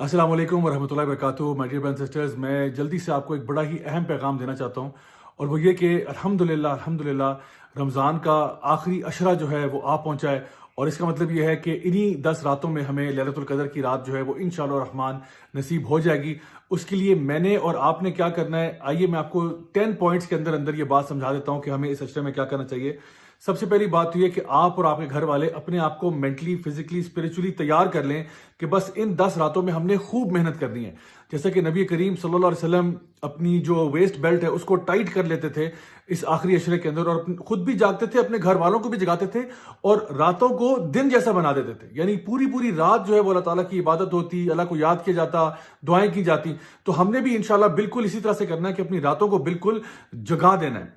अस्सलाम वालेकुम वरहमतुल्लाहि वबरकातुहू। My dear brothers and sisters, मैं जल्दी से आपको एक बड़ा ही अहम पैगाम देना चाहता हूँ, और वो ये कि अल्हम्दुलिल्लाह रमज़ान का आखिरी अशरा जो है वो आ पहुँचा है। और इसका मतलब ये है कि इन्हीं 10 रातों में हमें लैलतुल क़द्र की रात जो है वो इंशाअल्लाह रहमान नसीब हो जाएगी। उसके लिए मैंने और आपने क्या करना है, आइए मैं आपको 10 पॉइंट्स के अंदर अंदर ये बात समझा देता हूँ कि हमें इस अशरे में क्या करना चाहिए। सबसे पहली बात तो ये कि आप और आपके घर वाले अपने आप को मेंटली, फिजिकली, स्पिरिचुअली तैयार कर लें कि बस इन 10 रातों में हमने खूब मेहनत करनी है। जैसे कि नबी करीम सल्लल्लाहु अलैहि वसल्लम अपनी जो वेस्ट बेल्ट है उसको टाइट कर लेते थे इस आखिरी अशरे के अंदर, और खुद भी जागते थे, अपने घर वालों को भी जगाते थे और रातों को दिन जैसा बना देते थे। यानी पूरी पूरी रात जो है वो अल्लाह ताला की इबादत होती, अल्लाह को याद किया जाता, दुआएं की जाती। तो हमने भी इंशाल्लाह बिल्कुल इसी तरह से करना है कि अपनी रातों को बिल्कुल जगा देना है।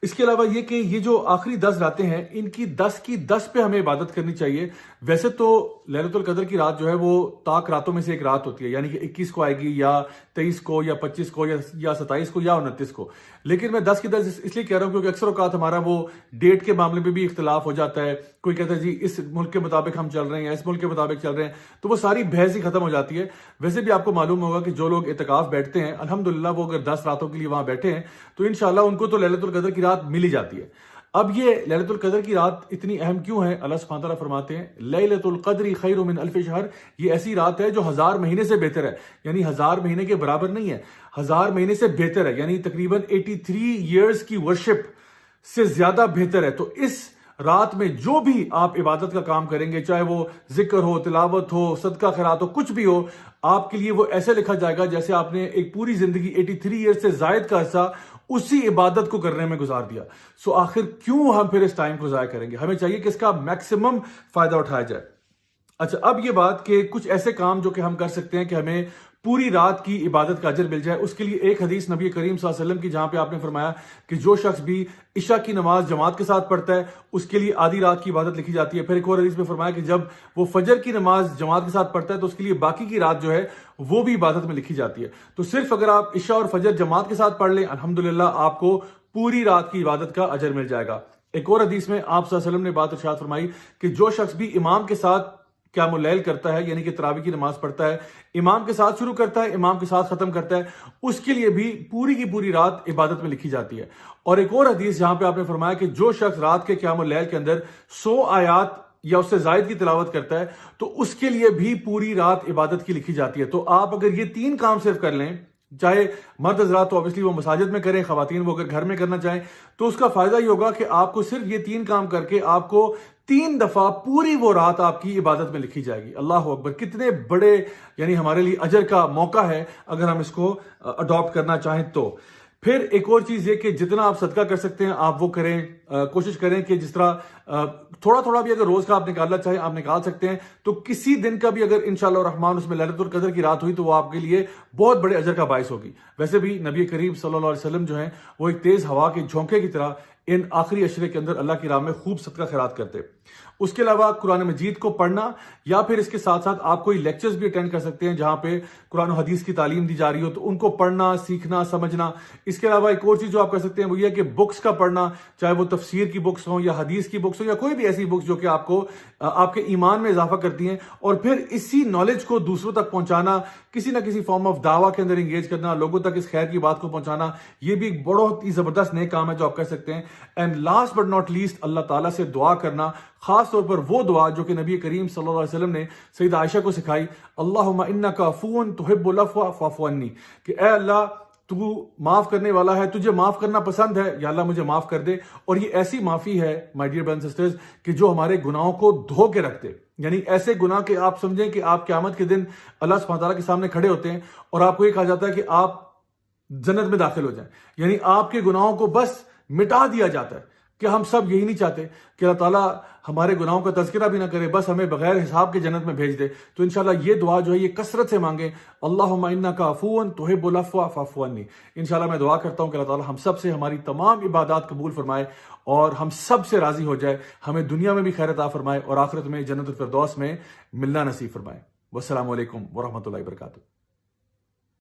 इसके अलावा ये कि ये जो आखिरी 10 रातें हैं, इनकी 10 की 10 पे हमें इबादत करनी चाहिए। वैसे तो लैलतुल क़द्र की रात जो है वो ताक रातों में से एक रात होती है, यानी कि 21 को आएगी या 23 को या 25 को या 27 को या 29 को। लेकिन मैं 10 की 10 इसलिए कह रहा हूँ क्योंकि अक्सर औकात हमारा वो डेट के मामले में भी इख्तिलाफ हो जाता है। कोई कहता है जी इस मुल्क के मुताबिक हम चल रहे हैं, इस मुल्क के मुताबिक चल रहे हैं, तो वो सारी बहस ही खत्म हो जाती है। वैसे भी आपको मालूम होगा कि जो लोग इत्तिकाफ बैठते हैं, अल्हम्दुलिल्लाह वो अगर 10 रातों के लिए वहां बैठे हैं तो इंशाल्लाह उनको तो लैलतुल क़द्र की रात मिल ही जाती है। अब ये लैलतुल क़द्र की रात इतनी अहम क्यों है? अल्लाह सुब्हानहू तआला फरमाते हैं लैलतुल क़द्री खैरुम मिन अल्फ़ि शहर। ये ऐसी रात है जो 1000 महीने से बेहतर है, यानी 1000 महीने के बराबर नहीं है, 1000 महीने से बेहतर है, यानी तकरीबन 83 ईयर्स की वर्शिप से ज्यादा बेहतर है। तो इस रात में जो भी आप इबादत का काम करेंगे, चाहे वो जिक्र हो, तिलावत हो, सदका खैरात हो, कुछ भी हो, आपके लिए वो ऐसे लिखा जाएगा जैसे आपने एक पूरी जिंदगी 83 ईयर से जायद का अर्सा उसी इबादत को करने में गुजार दिया। सो आखिर क्यों हम फिर इस टाइम को जाया करेंगे? हमें चाहिए कि इसका मैक्सिमम फायदा उठाया जाए। अच्छा, अब ये बात कि कुछ ऐसे काम जो कि हम कर सकते हैं कि हमें पूरी रात की इबादत का अजर मिल जाए। उसके लिए एक हदीस नबी करीम सल्लल्लाहु अलैहि वसल्लम की, जहां पे आपने फरमाया कि जो शख्स भी इशा की नमाज जमात के साथ पढ़ता है उसके लिए आधी रात की इबादत लिखी जाती है। फिर एक और हदीस में फरमाया कि जब वो फजर की नमाज जमात के साथ पढ़ता है तो उसके लिए बाकी की रात जो है वो भी इबादत में लिखी जाती है। तो सिर्फ अगर आप इशा और फजर जमात के साथ पढ़ लें, अल्हम्दुलिल्लाह आपको पूरी रात की इबादत का अजर मिल जाएगा। एक और हदीस में आप सल्लल्लाहु अलैहि वसल्लम ने बात इरशाद फरमाई कि जो शख्स भी इमाम के साथ क़यामुल लैल करता है, यानी कि तरावी की नमाज पढ़ता है, इमाम के साथ शुरू करता है, इमाम के साथ खत्म करता है, उसके लिए भी पूरी की पूरी रात इबादत में लिखी जाती है। और एक और हदीस जहां पे आपने फरमाया कि जो शख्स रात के क़यामुल लैल के अंदर 100 आयात या उससे जायद की तिलावत करता है तो उसके लिए भी पूरी रात इबादत की लिखी जाती है। तो आप अगर ये 3 काम सिर्फ कर लें, चाहे मर्द हज़रात तो ऑब्वियसली वो मसाजिद में करें, खवातीन वो अगर घर में करना चाहें, तो उसका फायदा ये होगा कि आपको सिर्फ ये 3 काम करके आपको 3 दफा पूरी वो रात आपकी इबादत में लिखी जाएगी। अल्लाह अकबर! कितने बड़े यानी हमारे लिए अजर का मौका है अगर हम इसको अडॉप्ट करना चाहें तो। फिर एक और चीज ये कि जितना आप सदका कर सकते हैं आप वो करें। कोशिश करें कि जिस तरह थोड़ा थोड़ा भी अगर रोज का आप निकालना चाहें आप निकाल सकते हैं। तो किसी दिन का भी अगर इंशाअल्लाह रहमान उसमें लैलतुल क़द्र की रात हुई तो वो आपके लिए बहुत बड़े अजर का बायस होगी। वैसे भी नबी करीम सल्लल्लाहु अलैहि वसल्लम जो है वो एक तेज हवा के झोंके की तरह इन आखिरी अशरे के अंदर अल्लाह की राह में खूब सदका खैरात करते। उसके अलावा कुरान मजीद को पढ़ना, या फिर इसके साथ साथ आप कोई लेक्चर्स भी अटेंड कर सकते हैं जहां पे कुरान और हदीस की तालीम दी जा रही हो, तो उनको पढ़ना, सीखना, समझना। इसके अलावा एक और चीज जो आप कर सकते हैं वो ये है कि बुक्स का पढ़ना, चाहे वो तफसीर की बुक्स हो या हदीस की बुक्स हो या कोई भी ऐसी बुक्स जो कि आपको आपके ईमान में इजाफा करती हैं, और फिर इसी नॉलेज को दूसरों तक पहुंचाना, किसी ना किसी फॉर्म ऑफ दावा के अंदर एंगेज करना, लोगों तक इस खैर की बात को पहुंचाना, ये भी एक बहुत ही जबरदस्त नेक काम है जो आप कर सकते हैं। And last but not least, अल्लाह ताला से दुआ करना, खास तौर पर वो दुआ जो कि नबी करीम सल्लल्लाहु अलैहि वसल्लम ने सईदा आयशा को सिखाई, अल्लाहुम्मा इन्नका अफ़ून तुहिब्बुल अफ़्वा फ़अफ़ु अन्नी, कि ए अल्लाह तू माफ करने वाला है, तुझे माफ करना पसंद है, या अल्लाह मुझे माफ कर दे। और ये ऐसी माफी है my dear brothers and sisters कि जो हमारे गुनाहों को धो के रखते, यानी ऐसे गुनाह के आप समझें कि आप क़यामत के दिन अल्लाह सुब्हानहू तआला के सामने खड़े होते हैं और आपको ये कहा जाता है कि आप जन्नत में दाखिल हो जाएं, यानी आपके गुनाहों को बस मिटा दिया जाता है। कि हम सब यही नहीं चाहते कि अल्लाह ताला हमारे गुनाहों का तज़किरा भी ना करे, बस हमें बगैर हिसाब के जन्नत में भेज दे। तो इंशाल्लाह ये दुआ जो है ये कसरत से मांगे, अल्लाहुम्मा इन्नका अफ़ून तुहिब्बुल अफ़्वा फ़अफ़ु अन्नी। इंशाल्लाह मैं दुआ करता हूँ कि अल्लाह ताला हम सब से हमारी तमाम इबादत कबूल फरमाए और हम सब से राजी हो जाए, हमें दुनिया में भी खैर अता फरमाए और आखिरत में जन्नतुल फ़िरदौस में मिलना नसीब फरमाए। वस्सलामु अलैकुम वरहमतुल्लाहि वबरकातुहू।